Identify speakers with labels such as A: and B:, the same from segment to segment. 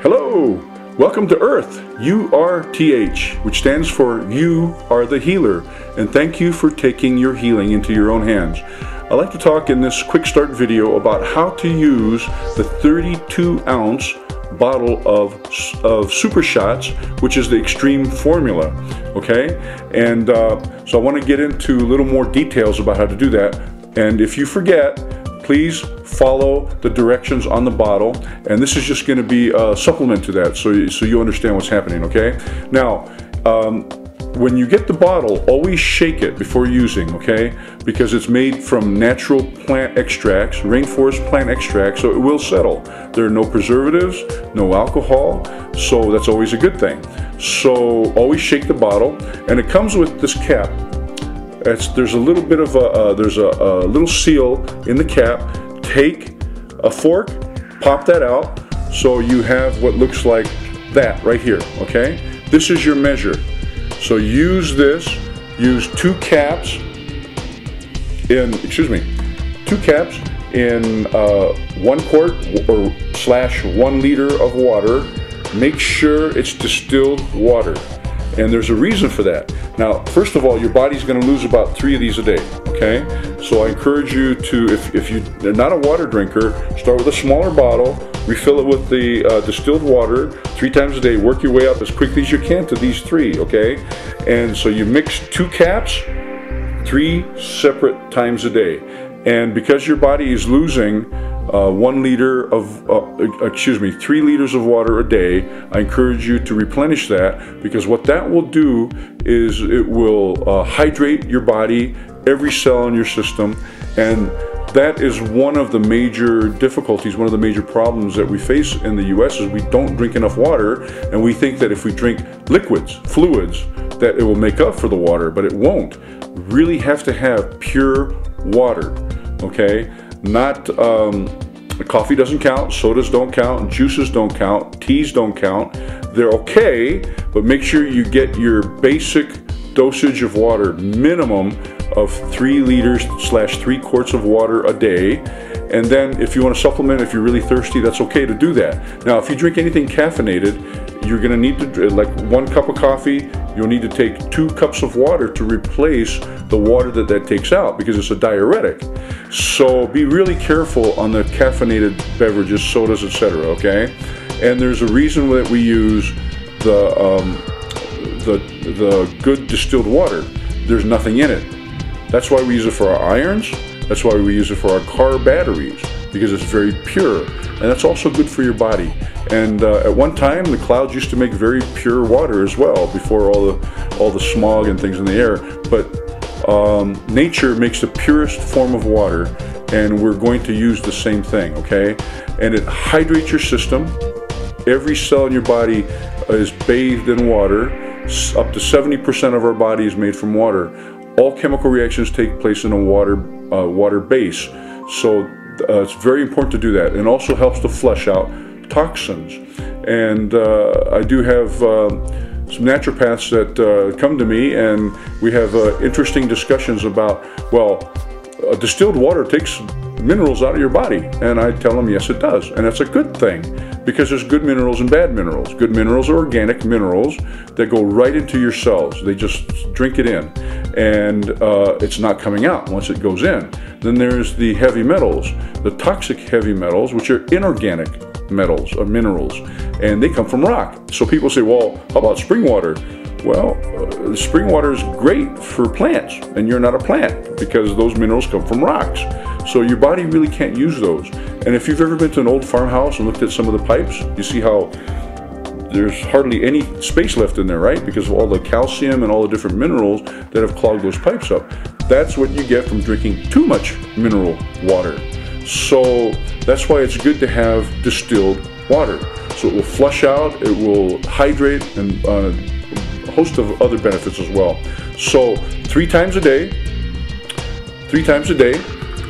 A: Hello! Welcome to Earth, URTH, which stands for You Are the Healer, and thank you for taking your healing into your own hands. I'd like to talk in this quick start video about how to use the 32-ounce bottle of SuperShotz, which is the extreme formula, okay? And so I want to get into a little more details about how to do that, and if you forget, please follow the directions on the bottle, and this is just going to be a supplement to that, so you understand what's happening, okay? Now, when you get the bottle, always shake it before using, okay? Because it's made from natural plant extracts, rainforest plant extracts, so it will settle. There are no preservatives, no alcohol, so that's always a good thing. So always shake the bottle, and it comes with this cap. There's a little bit of a little seal in the cap. Take a fork, pop that out, so you have what looks like that right here, okay? This is your measure. So use this, use two caps in 1 quart or /1 liter of water. Make sure it's distilled water. And there's a reason for that. Now, first of all, your body's going to lose about 3 of these a day, okay? So I encourage you to, if you're not a water drinker, start with a smaller bottle, refill it with the distilled water 3 times a day, work your way up as quickly as you can to these 3, okay? And so you mix 2 caps 3 separate times a day. And because your body is losing 3 liters of water a day, I encourage you to replenish that, because what that will do is it will hydrate your body, every cell in your system, and that is one of the major difficulties, one of the major problems that we face in the US is we don't drink enough water, and we think that if we drink liquids, fluids, that it will make up for the water, but it won't. You really have to have pure water, okay? Not coffee doesn't count, sodas don't count, juices don't count, teas don't count. They're okay, but make sure you get your basic dosage of water, minimum of 3 liters /3 quarts of water a day. And then if you want to supplement, if you're really thirsty, that's okay to do that. Now, if you drink anything caffeinated, you're going to need to, like 1 cup of coffee, you'll need to take 2 cups of water to replace the water that takes out, because it's a diuretic. So be really careful on the caffeinated beverages, sodas, etc., okay? And there's a reason that we use the good distilled water. There's nothing in it. That's why we use it for our irons. That's why we use it for our car batteries, because it's very pure, and that's also good for your body. And at one time, the clouds used to make very pure water as well, before all the smog and things in the air. But nature makes the purest form of water, and we're going to use the same thing, okay? And it hydrates your system. Every cell in your body is bathed in water. Up to 70% of our body is made from water. All chemical reactions take place in a water base, so it's very important to do that, and also helps to flush out toxins. And I do have some naturopaths that come to me, and we have interesting discussions about, well, distilled water takes minerals out of your body, and I tell them yes it does, and that's a good thing, because there's good minerals and bad minerals. Good minerals are organic minerals that go right into your cells. They just drink it in, and it's not coming out once it goes in. Then there's the heavy metals, the toxic heavy metals, which are inorganic metals or minerals, and they come from rock. So people say, well, how about spring water? Well, spring water is great for plants, and you're not a plant, because those minerals come from rocks. So your body really can't use those. And if you've ever been to an old farmhouse and looked at some of the pipes, you see how there's hardly any space left in there, right? Because of all the calcium and all the different minerals that have clogged those pipes up. That's what you get from drinking too much mineral water. So that's why it's good to have distilled water. So it will flush out, it will hydrate, and a host of other benefits as well. So 3 times a day,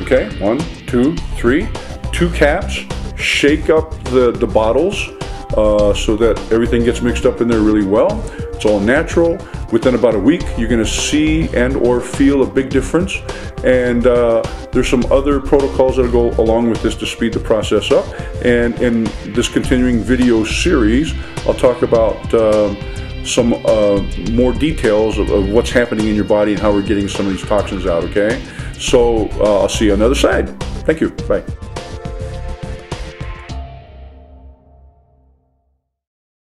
A: okay? 1, 2, 3, 2 caps. Shake up the bottles so that everything gets mixed up in there really well. It's all natural. Within about a week, you're going to see and or feel a big difference. And there's some other protocols that go along with this to speed the process up. And in this continuing video series, I'll talk about some more details of what's happening in your body and how we're getting some of these toxins out, okay? So I'll see you on the other side. Thank you. Bye.